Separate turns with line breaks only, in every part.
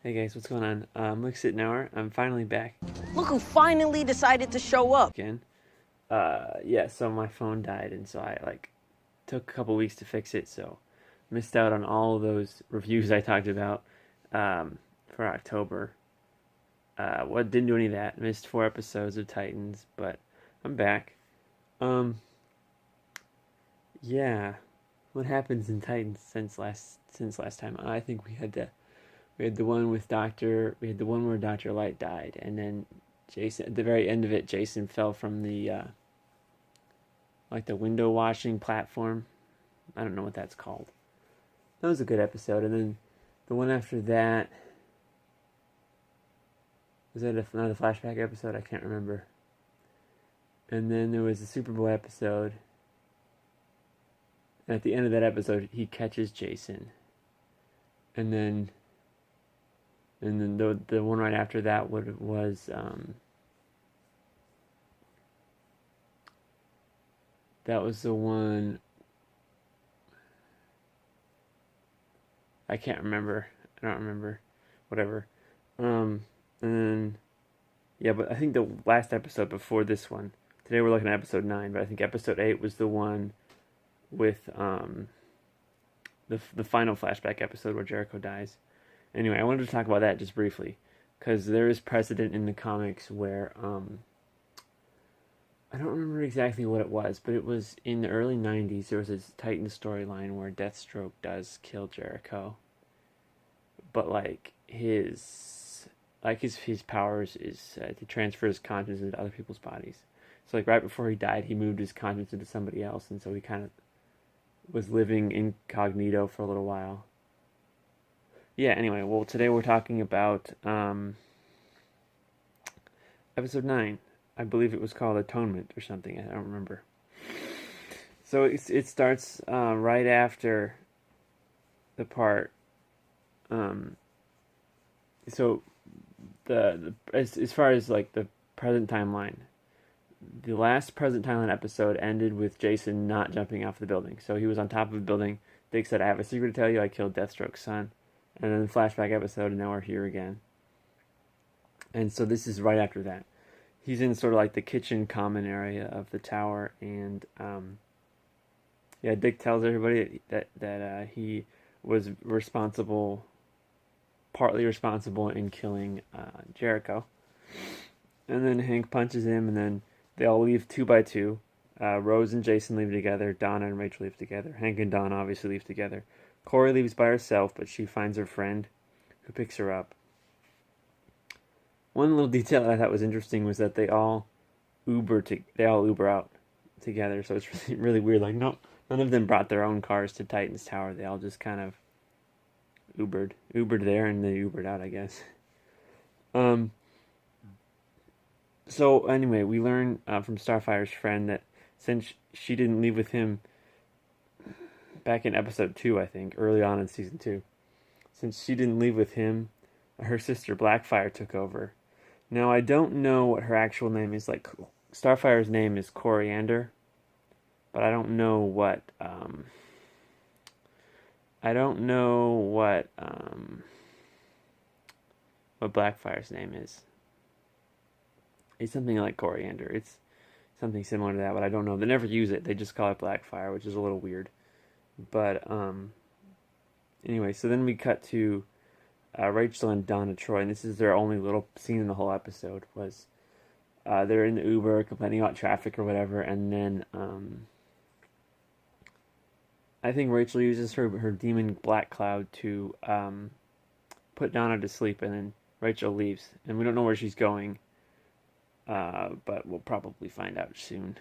Hey guys, what's going on? Look, sitting hour. I'm finally back
Look who finally decided to show up.
again. Yeah, so my phone died, and so I took a couple weeks to fix it. So missed out on all of those reviews I talked about for October. What didn't do any of that. Missed 4 episodes of Titans, but I'm back. Um, yeah, what happens in Titans since last time? I think we had the one with we had the one where Dr. Light died, and then Jason, at the very end of it, Jason fell from the, the window washing platform. I don't know what that's called. That was a good episode. And then the one after that, was that another flashback episode? I can't remember. And then there was the Superboy episode. And at the end of that episode, he catches Jason. And then the one right after that was that was the one. I can't remember. I don't remember. Whatever. And then yeah, but I think the last episode before this one. Today we're looking at episode 9, but I think episode 8 was the one with the final flashback episode where Jericho dies. Anyway, I wanted to talk about that just briefly, because there is precedent in the comics where I don't remember exactly what it was, but it was in the early 90s. There was this Titan storyline where Deathstroke does kill Jericho, but his powers is to transfer his conscience into other people's bodies. So right before he died, he moved his conscience into somebody else, and so he kind of was living incognito for a little while. Yeah, anyway, well, today we're talking about episode 9. I believe it was called Atonement or something. I don't remember. So it starts right after the part. So as far as the present timeline, the last present timeline episode ended with Jason not jumping off the building. So he was on top of the building. Dick said, "I have a secret to tell you. I killed Deathstroke's son." And then the flashback episode, and now we're here again. And so this is right after that. He's in sort of the kitchen common area of the tower, and Dick tells everybody that he was partly responsible in killing Jericho. And then Hank punches him, and then they all leave 2 by 2. Rose and Jason leave together. Donna and Rachel leave together. Hank and Donna obviously leave together. Corey leaves by herself, but she finds her friend who picks her up. One little detail that I thought was interesting was that they all Uber out together. So it's really, really weird. None of them brought their own cars to Titan's Tower. They all just kind of Ubered there, and they Ubered out, I guess. So anyway, we learn from Starfire's friend that since she didn't leave with him back in episode 2, I think, early on in season 2, since she didn't leave with him, her sister Blackfire took over. Now, I don't know what her actual name is. Starfire's name is Coriander, but I don't know what Blackfire's name is. It's something like Coriander. It's something similar to that, but I don't know. They never use it. They just call it Blackfire, which is a little weird. But anyway, so then we cut to Rachel and Donna Troy, and this is their only little scene in the whole episode. Was they're in the Uber complaining about traffic or whatever, and then I think Rachel uses her demon Black Cloud to put Donna to sleep, and then Rachel leaves, and we don't know where she's going, but we'll probably find out soon.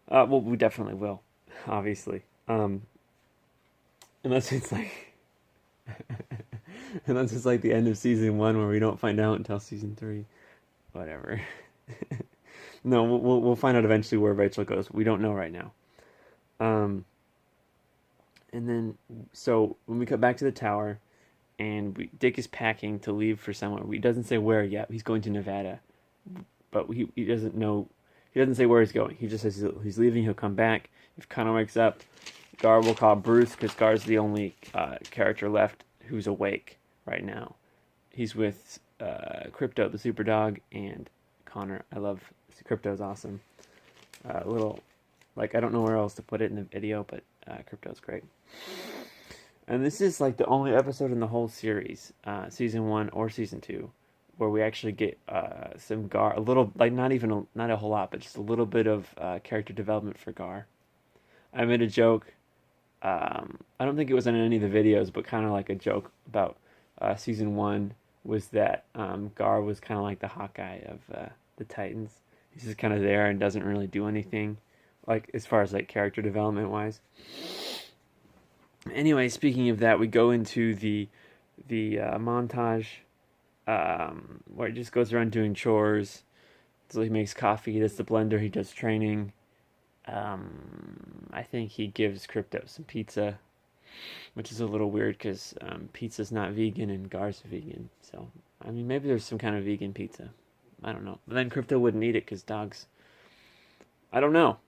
Well, we definitely will, obviously. Unless it's the end of season 1 where we don't find out until season 3. Whatever. No, we'll find out eventually where Rachel goes. We don't know right now. And then, so when we cut back to the tower, and Dick is packing to leave for somewhere. He doesn't say where yet. He's going to Nevada, but he doesn't know. He doesn't say where he's going. He just says he's leaving. He'll come back. If Connor wakes up, Gar will call Bruce, because Gar's the only character left who's awake right now. he's with Crypto, the super dog, and Connor. I love Crypto's awesome. Little, like, I don't know where else to put it in the video, but Crypto's great. And this is like the only episode in the whole series, season 1 or season 2, where we actually get some Gar, a little, like not a whole lot, but just a little bit of character development for Gar. I made a joke. I don't think it was in any of the videos, but kind of like a joke about season 1 was that Gar was kind of like the Hawkeye of the Titans. He's just kind of there and doesn't really do anything, like as far as like character development wise. Anyway, speaking of that, we go into the montage where he just goes around doing chores. So he makes coffee, he does the blender, he does training. I think he gives Crypto some pizza, which is a little weird because pizza's not vegan and Gar's vegan. So, I mean, maybe there's some kind of vegan pizza. I don't know. But then Crypto wouldn't eat it because dogs. I don't know.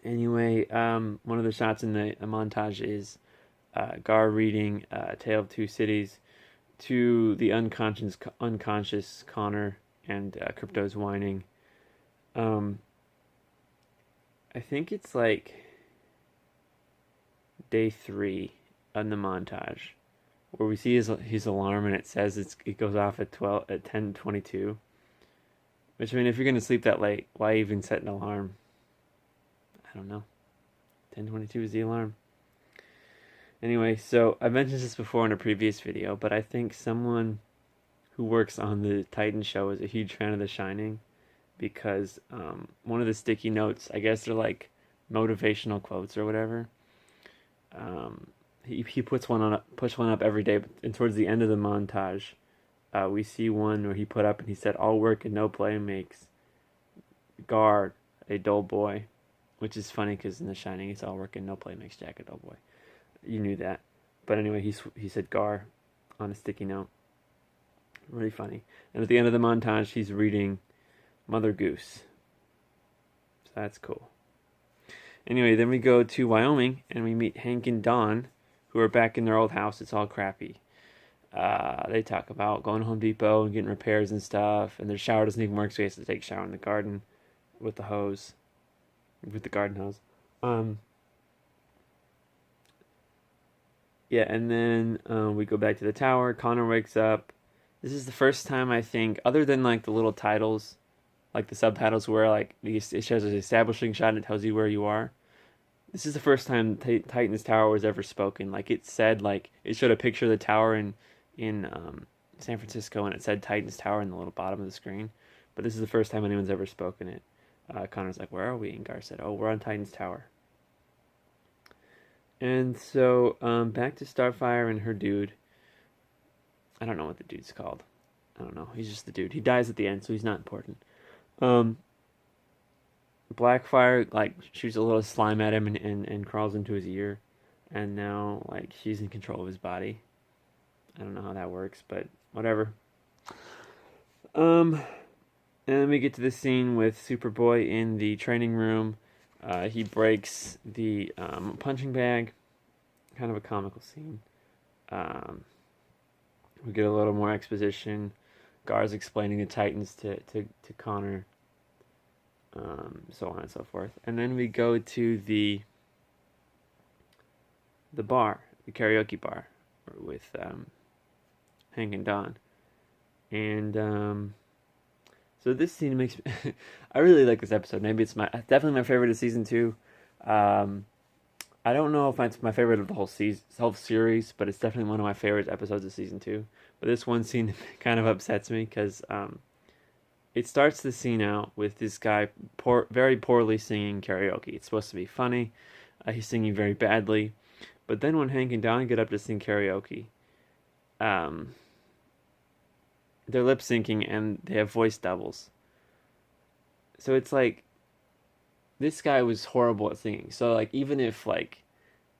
Anyway, one of the shots in the montage is Gar reading Tale of Two Cities to the unconscious Connor, and Crypto's whining. I think it's like day 3 on the montage where we see his alarm and it says it goes off at 10:22. Which, I mean, if you're gonna sleep that late, why even set an alarm? I don't know. 10:22 is the alarm. Anyway, so I mentioned this before in a previous video, but I think someone who works on the Titan show is a huge fan of The Shining, because one of the sticky notes, I guess they're like motivational quotes or whatever. He puts one up every day, and towards the end of the montage, we see one where he put up and he said, "All work and no play makes Gar a dull boy," which is funny because in The Shining, it's all work and no play makes Jack a dull boy. You knew that, but anyway, he said Gar on a sticky note. Really funny. And at the end of the montage, he's reading Mother Goose. So that's cool. Anyway, then we go to Wyoming and we meet Hank and Dawn, who are back in their old house. It's all crappy. They talk about going to Home Depot and getting repairs and stuff, and their shower doesn't even work, so he has to take a shower in the garden with the garden hose. Yeah, and then we go back to the tower. Connor wakes up. This is the first time, I think, other than like the little titles, like the subtitles where like it shows an establishing shot and it tells you where you are. This is the first time Titan's Tower was ever spoken. Like it said, like it showed a picture of the tower in San Francisco, and it said Titan's Tower in the little bottom of the screen. But this is the first time anyone's ever spoken it. Connor's like, "Where are we?" And Gar said, "Oh, we're on Titan's Tower." And so back to Starfire and her dude. I don't know what the dude's called. I don't know. He's just the dude. He dies at the end, so he's not important. Blackfire like shoots a little slime at him and crawls into his ear, and now like she's in control of his body. I don't know how that works, but whatever. And then we get to the scene with Superboy in the training room. He breaks the punching bag. Kind of a comical scene. We get a little more exposition. Gar's explaining the Titans to Connor. So on and so forth. And then we go to the bar, the karaoke bar, with Hank and Dawn. And so this scene makes me I really like this episode. Maybe it's definitely my favorite of season 2. I don't know if it's my favorite of the whole series, but it's definitely one of my favorite episodes of season 2. But this one scene kind of upsets me because it starts the scene out with this guy very poorly singing karaoke. It's supposed to be funny. He's singing very badly. But then when Hank and Dawn get up to sing karaoke, they're lip syncing and they have voice doubles. So it's like, this guy was horrible at singing. So like, even if like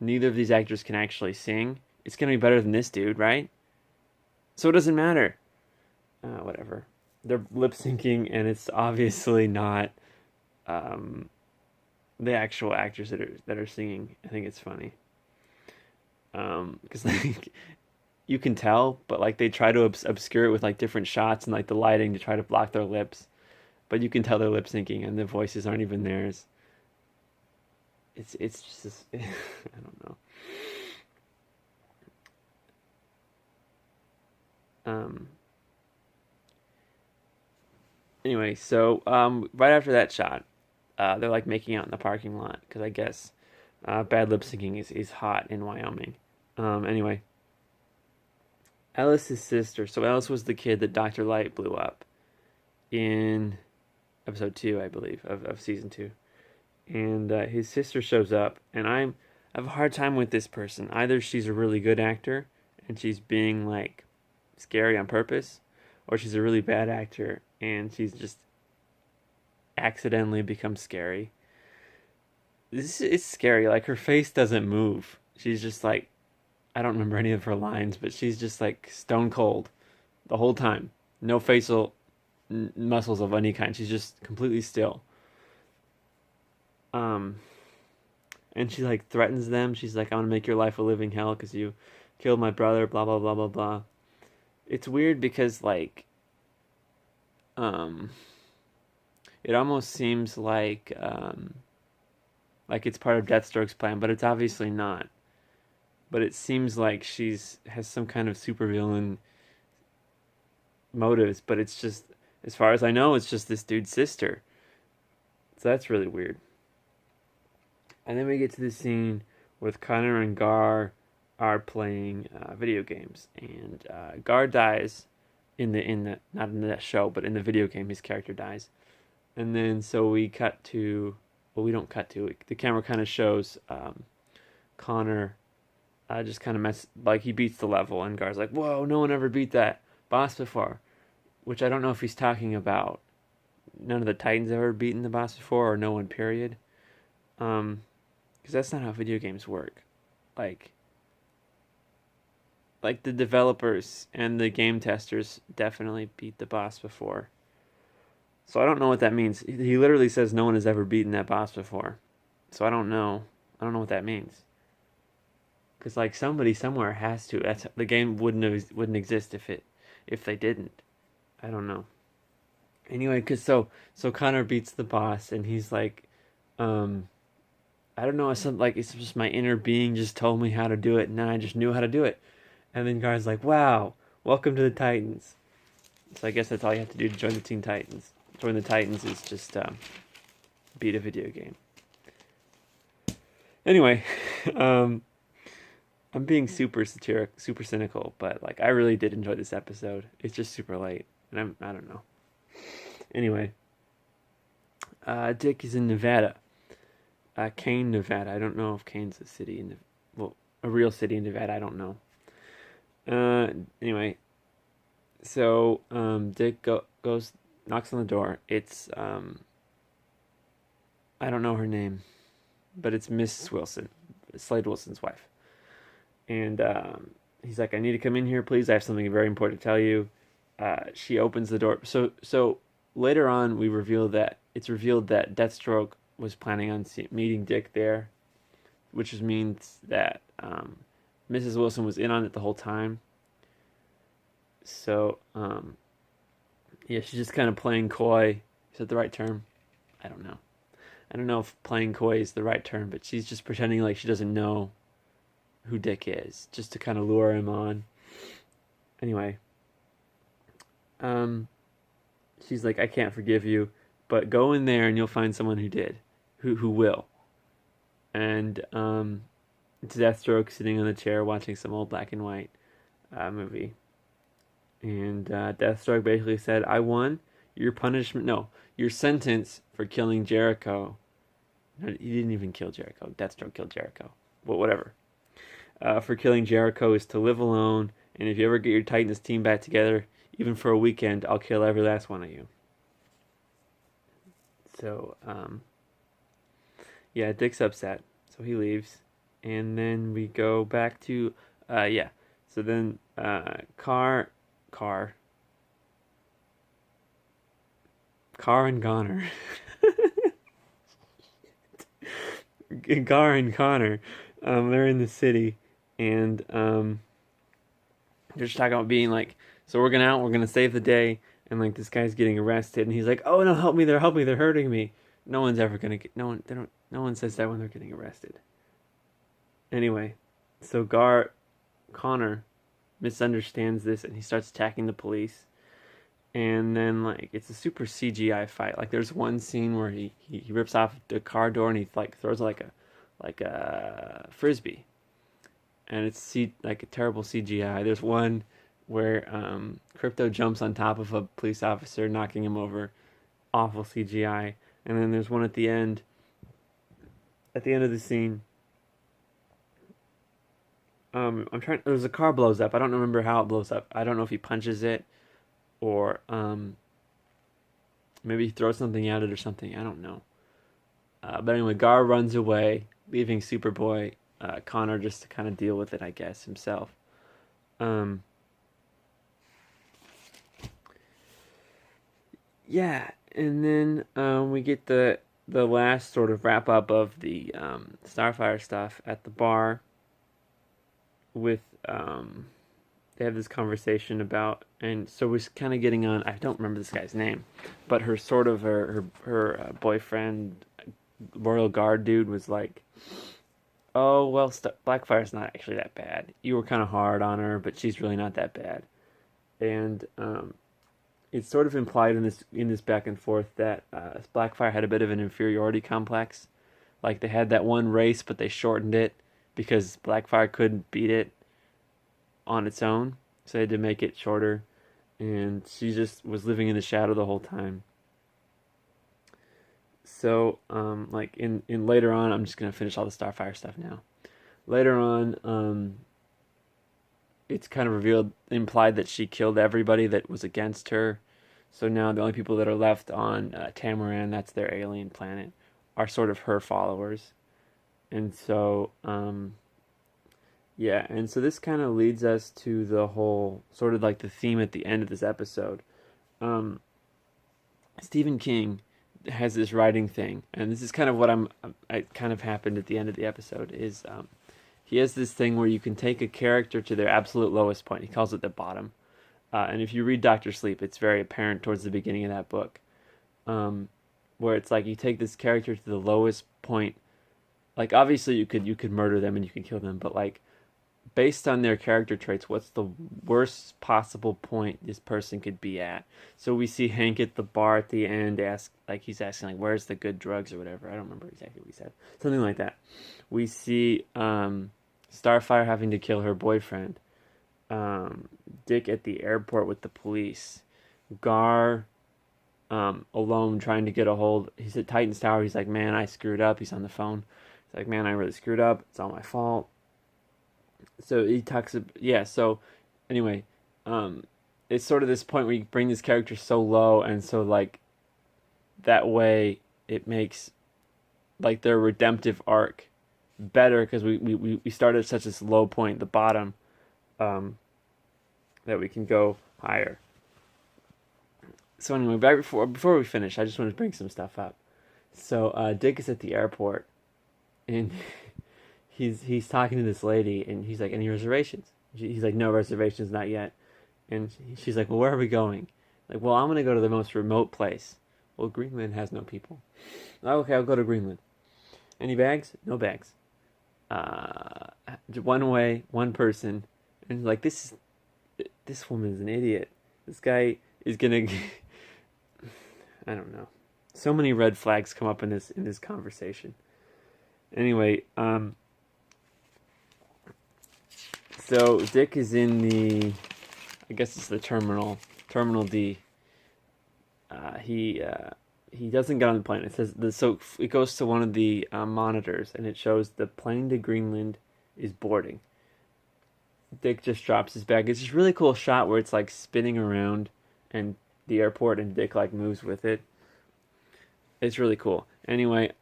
neither of these actors can actually sing, it's gonna be better than this dude, right? So it doesn't matter. Whatever. They're lip syncing, and it's obviously not the actual actors that are singing. I think it's funny. Because like, you can tell, but like they try to obscure it with like different shots and like the lighting to try to block their lips. But you can tell they're lip syncing and the voices aren't even theirs. It's just I don't know. Um. Anyway, so right after that shot, they're like making out in the parking lot because I guess bad lip syncing is hot in Wyoming. Anyway, Ellis' sister. So Ellis was the kid that Dr. Light blew up in episode 2, I believe, of season 2. And his sister shows up, and I have a hard time with this person. Either she's a really good actor and she's being like scary on purpose, or she's a really bad actor and she's just accidentally becomes scary. This is scary. Like her face doesn't move. She's just like, I don't remember any of her lines, but she's just like stone cold the whole time. No facial muscles of any kind. She's just completely still. And she like threatens them. She's like, "I'm gonna make your life a living hell because you killed my brother." Blah blah blah blah blah. It's weird because it almost seems like it's part of Deathstroke's plan, but it's obviously not. But it seems like has some kind of supervillain motives, but it's just, as far as I know, it's just this dude's sister. So that's really weird. And then we get to the scene with Connor and Gar are playing video games, and Gar dies in the not in the show, but in the video game, his character dies. And then so we cut to, well, we don't cut to, the camera kind of shows Connor just kind of like he beats the level, and Gar's like, "Whoa, no one ever beat that boss before," which I don't know if he's talking about none of the Titans ever beaten the boss before, or no one, period. Because that's not how video games work. Like the developers and the game testers definitely beat the boss before. So I don't know what that means. He literally says no one has ever beaten that boss before. So I don't know. I don't know what that means. Because like somebody somewhere has to. The game wouldn't exist if they didn't. I don't know. Anyway, because so Connor beats the boss, and he's like, I don't know. It's just my inner being just told me how to do it, and then I just knew how to do it. And then Gar's like, "Wow, welcome to the Titans." So I guess that's all you have to do to join the Teen Titans. Join the Titans is just beat a video game. Anyway, I'm being super satiric, super cynical, but like I really did enjoy this episode. It's just super late, and I don't know. Anyway, Dick is in Nevada, Kane, Nevada. I don't know if Kane's a city a real city in Nevada. I don't know. Anyway, so Dick goes, knocks on the door. It's I don't know her name, but it's Miss Wilson, Slade Wilson's wife. And he's like, "I need to come in here, please. I have something very important to tell you." She opens the door. So later on, it's revealed that Deathstroke was planning on meeting Dick there, which means that Mrs. Wilson was in on it the whole time. So yeah, she's just kind of playing coy. Is that the right term? I don't know. I don't know if playing coy is the right term, but she's just pretending like she doesn't know who Dick is, just to kind of lure him on. Anyway, she's like, "I can't forgive you, but go in there and you'll find someone who did, who will." And it's Deathstroke sitting on the chair watching some old black and white movie. And Deathstroke basically said, "I won. Your punishment, no, your sentence for killing Jericho." No, he didn't even kill Jericho. Deathstroke killed Jericho. Well, whatever. For killing Jericho is to live alone, and if you ever get your Titans team back together, even for a weekend, I'll kill every last one of you. So, yeah, Dick's upset, so he leaves, and then we go back to, so then, Gar and Connor. Gar and Connor, they're in the city, and They're just talking about being like, so we're gonna save the day, and like this guy's getting arrested, and he's like, oh no, help me, they're hurting me. No one's ever gonna get, no one, they don't, no one says that when they're getting arrested. Anyway, so Gar Connor misunderstands this, and he starts attacking the police. And then like it's a super CGI fight. Like there's one scene where he rips off the car door and he like throws like a frisbee, and it's like a terrible CGI. There's one where Crypto jumps on top of a police officer, knocking him over. Awful CGI. And then there's one at the end. At the end of the scene, I'm trying. There's a car blows up. I don't remember how it blows up. I don't know if he punches it or maybe he throws something at it or something. I don't know. But anyway, Gar runs away, leaving Superboy Connor just to kind of deal with it, I guess, himself. Yeah, and then we get the last sort of wrap up of the Starfire stuff at the bar with they have this conversation about, and so we're kind of getting on. I don't remember this guy's name, but her sort of her boyfriend, Royal Guard dude, was like, "Oh well, Blackfire's not actually that bad. You were kind of hard on her, but she's really not that bad." And it's sort of implied in this back and forth that Blackfire had a bit of an inferiority complex. Like they had that one race, but they shortened it because Blackfire couldn't beat it on its own, so they had to make it shorter, and she just was living in the shadow the whole time. So, like in later on, I'm just gonna finish all the Starfire stuff now. Later on, it's kind of implied that she killed everybody that was against her. So now the only people that are left on Tamaran, that's their alien planet, are sort of her followers. And so, yeah, and so this kind of leads us to the whole sort of like the theme at the end of this episode. Stephen King has this writing thing, and this is kind of what it kind of happened at the end of the episode is he has this thing where you can take a character to their absolute lowest point. He calls it the bottom. And if you read Doctor Sleep, it's very apparent towards the beginning of that book, where it's like you take this character to the lowest point. Like obviously you could murder them and you can kill them, but like based on their character traits, what's the worst possible point this person could be at? So we see Hank at the bar at the end he's asking like where's the good drugs or whatever. I don't remember exactly what he said. Something like that. We see Starfire having to kill her boyfriend. Dick at the airport with the police. Gar alone trying to get a hold. He's at Titan's Tower. He's like, man, I screwed up. He's on the phone. He's like, man, I really screwed up. It's all my fault. So he talks. Yeah. So anyway, it's sort of this point where you bring this character so low, and so like that way it makes like their redemptive arc better because we started at such a low point, the bottom, that we can go higher. So anyway, back before we finish, I just want to bring some stuff up. So Dick is at the airport, and he's talking to this lady, and he's like, "Any reservations?" He's like, "No reservations, not yet." And she's like, "Well, where are we going?" Like, "Well, I'm gonna go to the most remote place." Well, Greenland has no people. Okay, I'll go to Greenland. Any bags? No bags. One way, one person, and like this woman is an idiot. This guy is gonna. I don't know. So many red flags come up in this conversation. Anyway, so Dick is in I guess it's the Terminal D. He doesn't get on the plane. It says so it goes to one of the monitors, and it shows the plane to Greenland is boarding. Dick just drops his bag. It's this really cool shot where it's like spinning around and the airport, and Dick like moves with it. It's really cool. Anyway,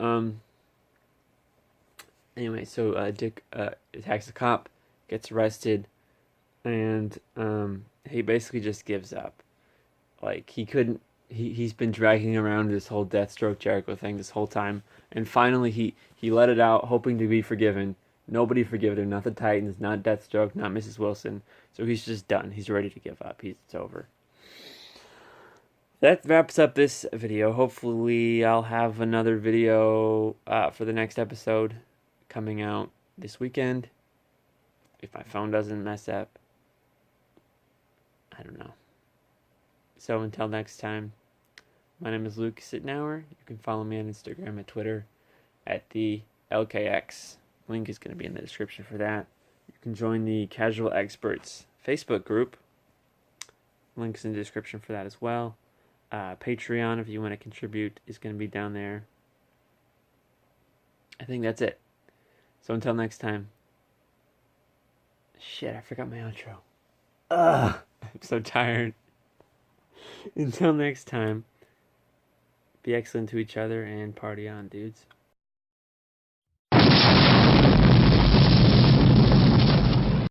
so Dick attacks a cop, gets arrested, and he basically just gives up. Like he couldn't. He's been dragging around this whole Deathstroke Jericho thing this whole time, and finally he let it out, hoping to be forgiven. Nobody forgave him. Not the Titans, not Deathstroke, not Mrs. Wilson. So he's just done. He's ready to give up. It's over. That wraps up this video. Hopefully I'll have another video for the next episode coming out this weekend. If my phone doesn't mess up. I don't know. So until next time, my name is Luke Sittenauer. You can follow me on Instagram and Twitter at the LKX. Link is going to be in the description for that. You can join the Casual Experts Facebook group. Links in the description for that as well. Patreon, if you want to contribute, is going to be down there. I think that's it. So until next time. Shit, I forgot my outro. Ugh, I'm so tired. Until next time, be excellent to each other and party on, dudes.